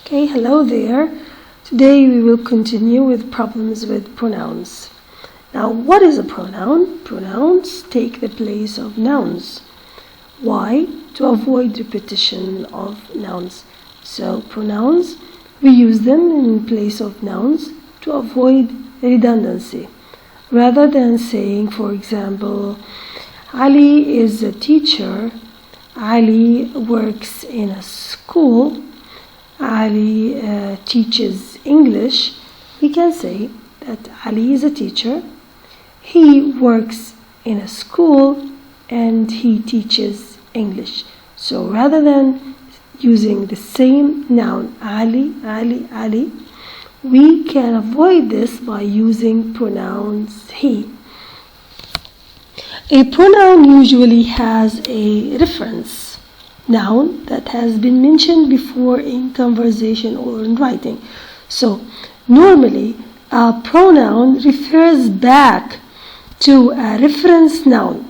Okay, hello there. Today we will continue with problems with pronouns. Now, what is a pronoun? Pronouns take the place of nouns. Why? To avoid repetition of nouns. So, pronouns, we use them in place of nouns to avoid redundancy. Rather than saying, for example, Ali is a teacher, Ali works in a school, Ali teaches English, we can say that Ali is a teacher, he works in a school, and he teaches English. So rather than using the same noun, Ali, we can avoid this by using pronouns he. A pronoun usually has a reference noun that has been mentioned before in conversation or in writing. So normally a pronoun refers back to a reference noun,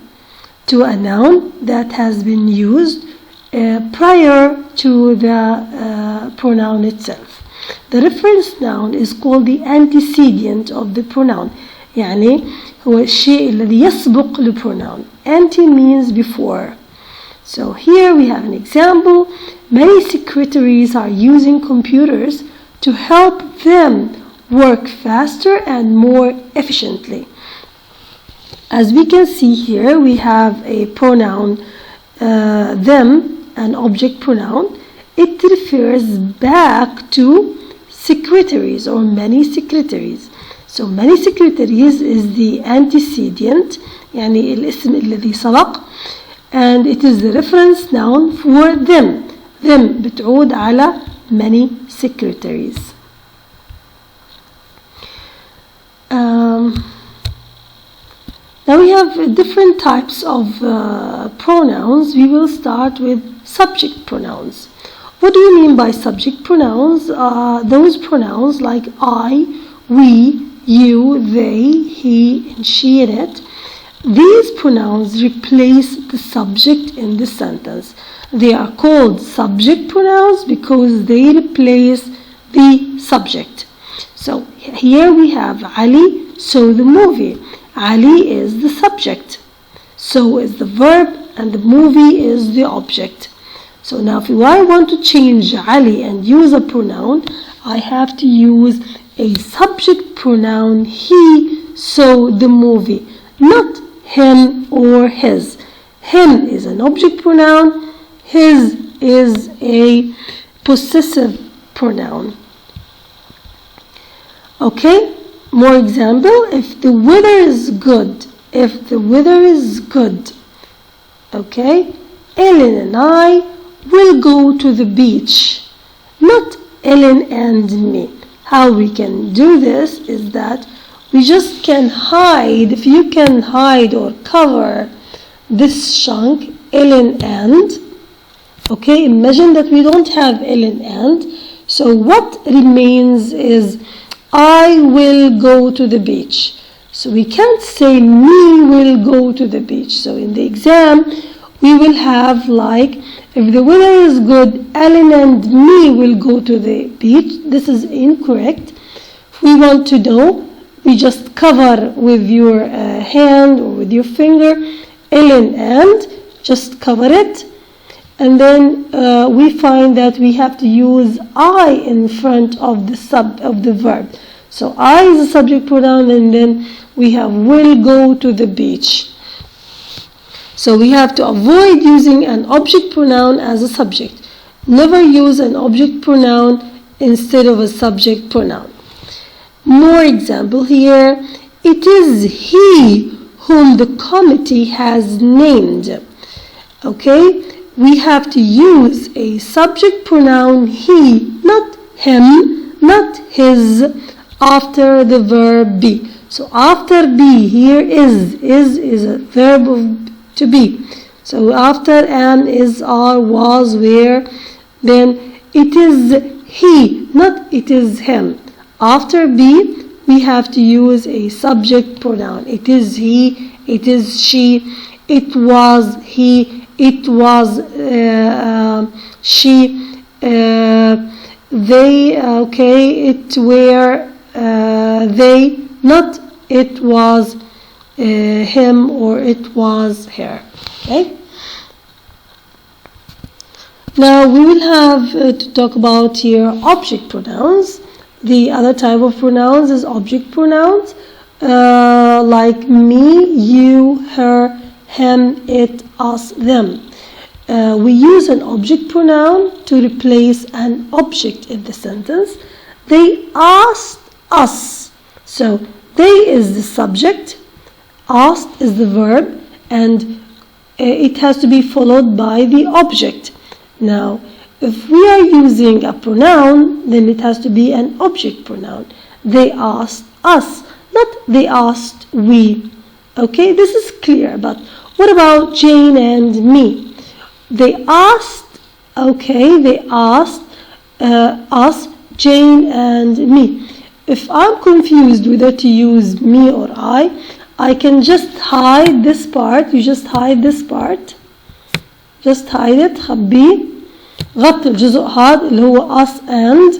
to a noun that has been used prior to the pronoun itself. The reference noun is called the antecedent of the pronoun. يعني هو الشيء الذي يسبق للpronoun. Ante means before. So here we have an example. Many secretaries are using computers to help them work faster and more efficiently. As we can see here, we have a pronoun them, an object pronoun. It refers back to secretaries or many secretaries. So many secretaries is the antecedent, يعني الاسم الذي سبق, and it is the reference noun for them. Them بتعود على many secretaries. Now we have different types of pronouns. We will start with subject pronouns. What do you mean by subject pronouns? Those pronouns like I, we, you, they, he, and she, and it. These pronouns replace the subject in the sentence. They are called subject pronouns because they replace the subject. So here we have Ali saw the movie. Ali is the subject. So is the verb and the movie is the object. So now if I want to change Ali and use a pronoun, I have to use a subject pronoun he saw the movie, not him or his. Him is an object pronoun, his is a possessive pronoun. Okay, more example, if the weather is good, okay, Ellen and I will go to the beach, not Ellen and me. How we can do this is that we just can hide, if you can hide or cover this chunk, Ellen and, okay, imagine that we don't have Ellen and, so what remains is I will go to the beach. So we can't say me will go to the beach. So in the exam, we will have like, if the weather is good, Ellen and me will go to the beach. This is incorrect. If we want to know, we just cover with your hand or with your finger, Ellen and, just cover it. And then we find that we have to use I in front of the verb. So I is a subject pronoun, and then we have will go to the beach. So we have to avoid using an object pronoun as a subject. Never use an object pronoun instead of a subject pronoun. More example here. It is he whom the committee has named. Okay, we have to use a subject pronoun he, not him, not his, after the verb be. So after be, here is a verb of to be. So after am, is, are, was, were, then it is he, not it is him. After be, we have to use a subject pronoun. It is he, it is she, it was he, it was she, they, okay, it were they, not it was him or it was her. Okay. Now we will have to talk about here object pronouns. The other type of pronouns is object pronouns, like me, you, her, him, it, us, them. We use an object pronoun to replace an object in the sentence. They asked us. So they is the subject, asked is the verb, and it has to be followed by the object. Now, if we are using a pronoun, then it has to be an object pronoun. They asked us, not they asked we. Okay, this is clear, but what about Jane and me? They asked, okay, they asked us, Jane and me. If I'm confused whether to use me or I can just hide this part. You just hide this part. Just hide it. خبيه. غطي الجزء هذا اللي هو us and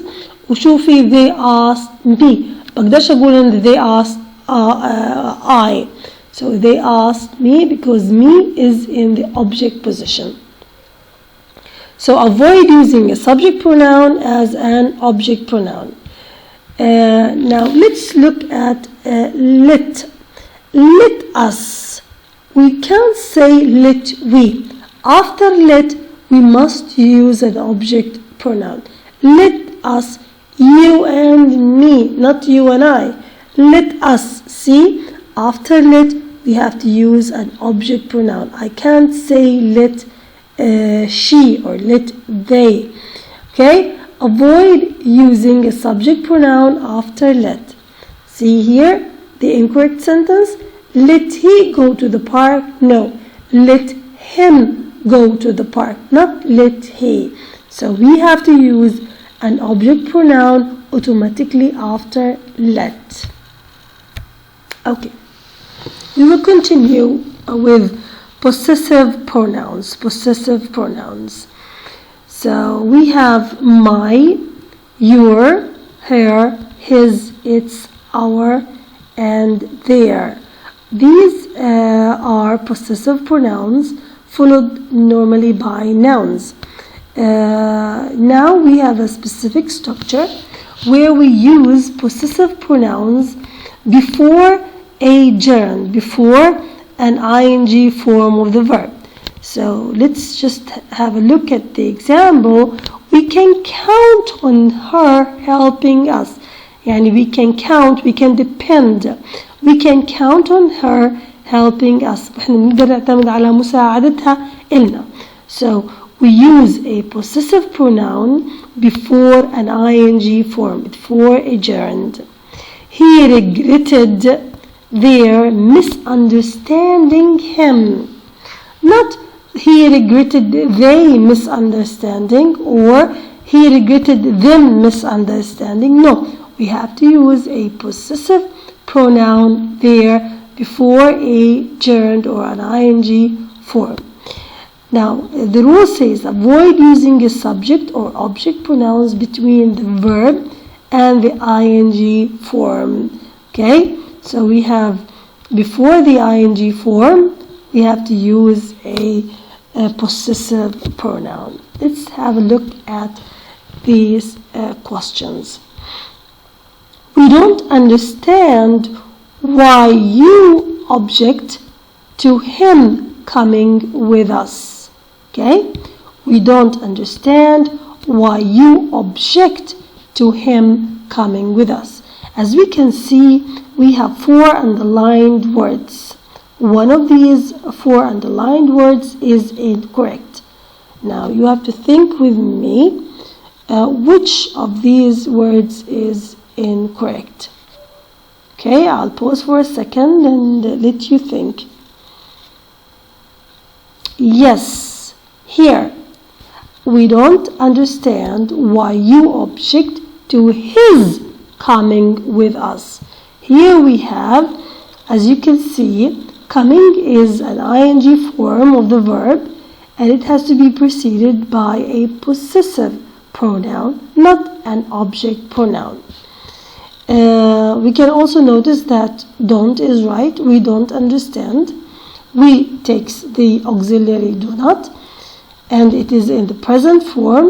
وشوفي they asked me. بقدرش أقول إن they asked I. So they asked me because me is in the object position. So avoid using a subject pronoun as an object pronoun. Now let's look at let. Let us. We can't say let we. After let, we must use an object pronoun. Let us, you and me, not you and I. Let us. See, after let, we have to use an object pronoun. I can't say let she or let they. Okay? Avoid using a subject pronoun after let. See here, the incorrect sentence. Let he go to the park. No, let him go to the park, not let he. So we have to use an object pronoun automatically after let. Okay, we will continue with possessive pronouns. Possessive pronouns. So we have my, your, her, his, its, our, and their. These are possessive pronouns followed normally by nouns. Now we have a specific structure where we use possessive pronouns before a gerund, before an ing form of the verb. So let's just have a look at the example. We can count on her helping us. Yani we can count, we can depend. We can count on her helping us. احنا بنقدر نعتمد على مساعدتها إلنا. So we use a possessive pronoun before an ing form, before a gerund. He regretted their misunderstanding him. Not he regretted they misunderstanding or he regretted them misunderstanding. No, we have to use a possessive pronoun there before a gerund or an ing form. Now, the rule says avoid using a subject or object pronouns between the verb and the ing form. Okay, so we have before the ing form, we have to use a possessive pronoun. Let's have a look at these questions. We don't understand why you object to him coming with us. Okay? We don't understand why you object to him coming with us. As we can see, we have 4 underlined words. One of these 4 underlined words is incorrect. Now you have to think with me which of these words is incorrect. Okay, I'll pause for a second and let you think. Yes, here. We don't understand why you object to his coming with us. Here we have, as you can see, coming is an ing form of the verb and it has to be preceded by a possessive pronoun, not an object pronoun. We can also notice that don't is right. We don't understand. We takes the auxiliary do not, and it is in the present form.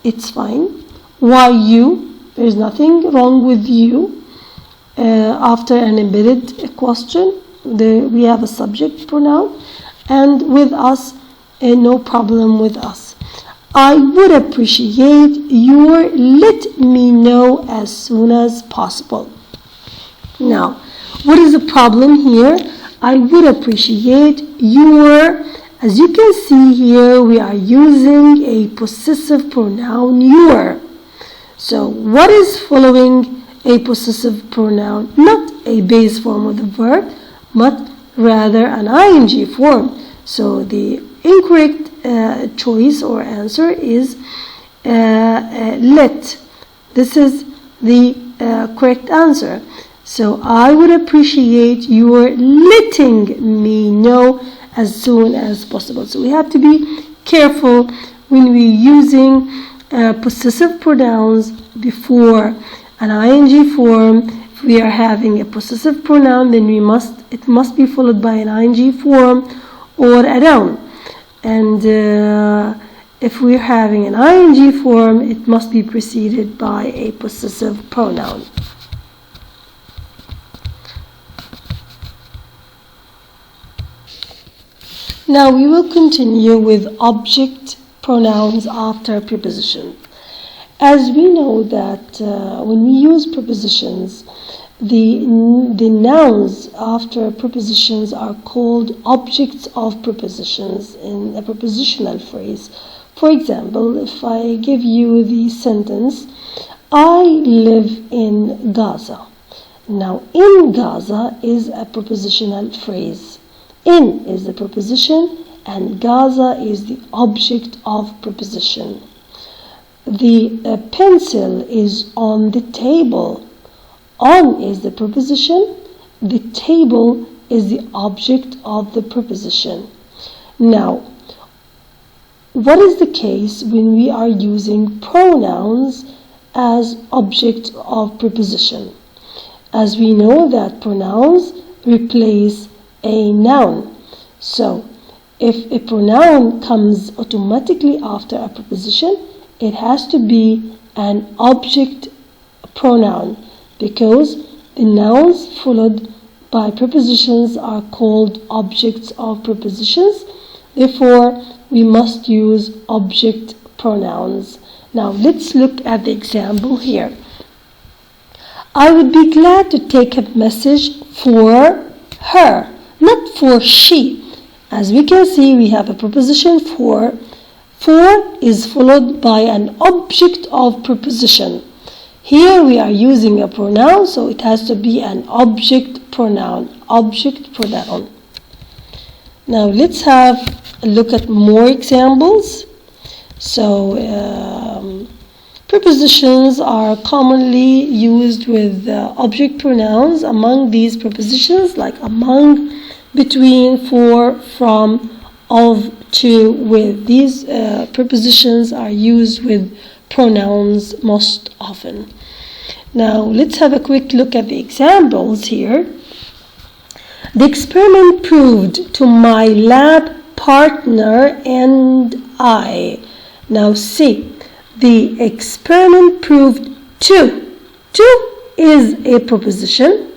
It's fine. Why you? There is nothing wrong with you. After an embedded question, we have a subject pronoun, and with us, no problem with us. I would appreciate your let me know as soon as possible. Now, what is the problem here? I would appreciate your. As you can see here, we are using a possessive pronoun your. So, what is following a possessive pronoun? Not a base form of the verb, but rather an ing form. So, the incorrect choice or answer is let. This is the correct answer. So I would appreciate your letting me know as soon as possible. So we have to be careful when we're using possessive pronouns before an ing form. If we are having a possessive pronoun, then it must be followed by an ing form or a noun. And if we're having an ing form, it must be preceded by a possessive pronoun. Now we will continue with object pronouns after preposition. As we know that when we use prepositions, the nouns after prepositions are called objects of prepositions in a prepositional phrase. For example, if I give you the sentence, I live in Gaza. Now, in Gaza is a prepositional phrase. In is the preposition and Gaza is the object of preposition. The pencil is on the table. On is the preposition. The table is the object of the preposition. Now, what is the case when we are using pronouns as object of preposition? As we know that pronouns replace a noun. So, if a pronoun comes automatically after a preposition, it has to be an object pronoun because the nouns followed by prepositions are called objects of prepositions. Therefore, we must use object pronouns. Now, let's look at the example here. I would be glad to take a message for her, not for she. As we can see, we have a preposition for. For is followed by an object of preposition. Here we are using a pronoun, so it has to be an object pronoun. Object pronoun. Now let's have a look at more examples. So prepositions are commonly used with object pronouns. Among these prepositions, like among, between, for, from, of, to, with. These prepositions are used with pronouns most often. Now let's have a quick look at the examples here. The experiment proved to my lab partner and I. Now see, the experiment proved to. To is a preposition.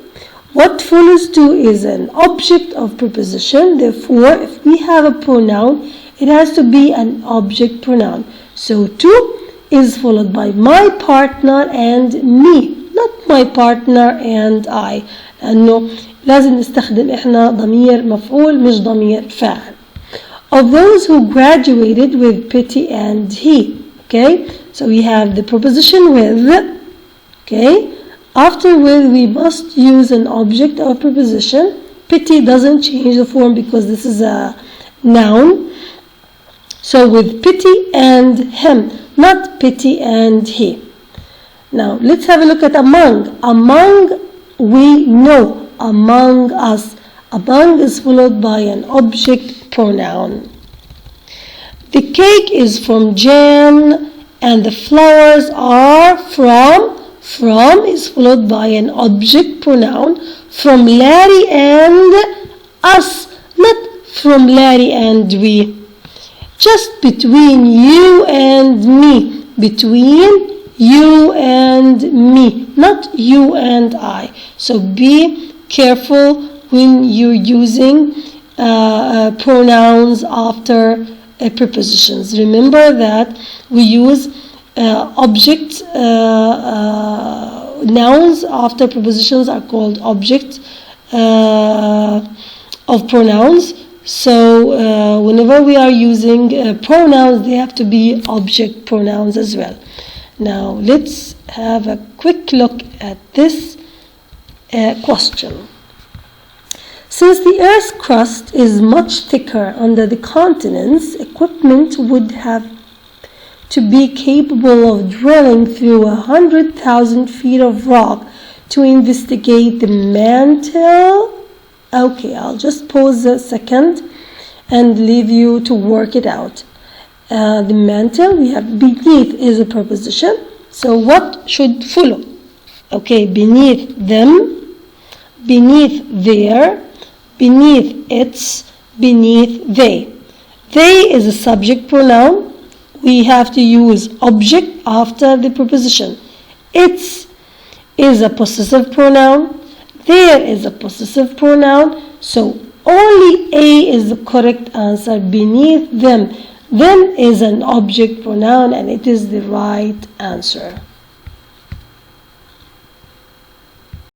What follows to is an object of preposition. Therefore, if we have a pronoun, it has to be an object pronoun. So to is followed by my partner and me, not my partner and I. لأنه لازم نستخدم إحنا ضمير مفعول مش ضمير فاعل. Of those who graduated with Petty and he. Okay, so we have the preposition with. Okay. After with, we must use an object of preposition. Petty doesn't change the form because this is a noun. So with Petty and him, not Petty and he. Now let's have a look at among. Among, we know. Among us. Among is followed by an object pronoun. The cake is from Jan and the flowers are from. From is followed by an object pronoun from Larry and us, not from Larry and we. Just between you and me. Between you and me, not you and I. So be careful when you're using pronouns after prepositions. Remember that we use object nouns after prepositions are called object of pronouns. So whenever we are using pronouns, they have to be object pronouns as well. Now let's have a quick look at this question. Since the Earth's crust is much thicker under the continents, equipment would have to be capable of drilling through 100,000 feet of rock to investigate the mantle. Okay, I'll just pause a second and leave you to work it out. The mantle, we have beneath is a preposition. So what should follow? Okay, beneath them, beneath their, beneath its, beneath they. They is a subject pronoun. We have to use object after the preposition. Its is a possessive pronoun. There is a possessive pronoun. So only A is the correct answer. Beneath them. Them is an object pronoun and it is the right answer.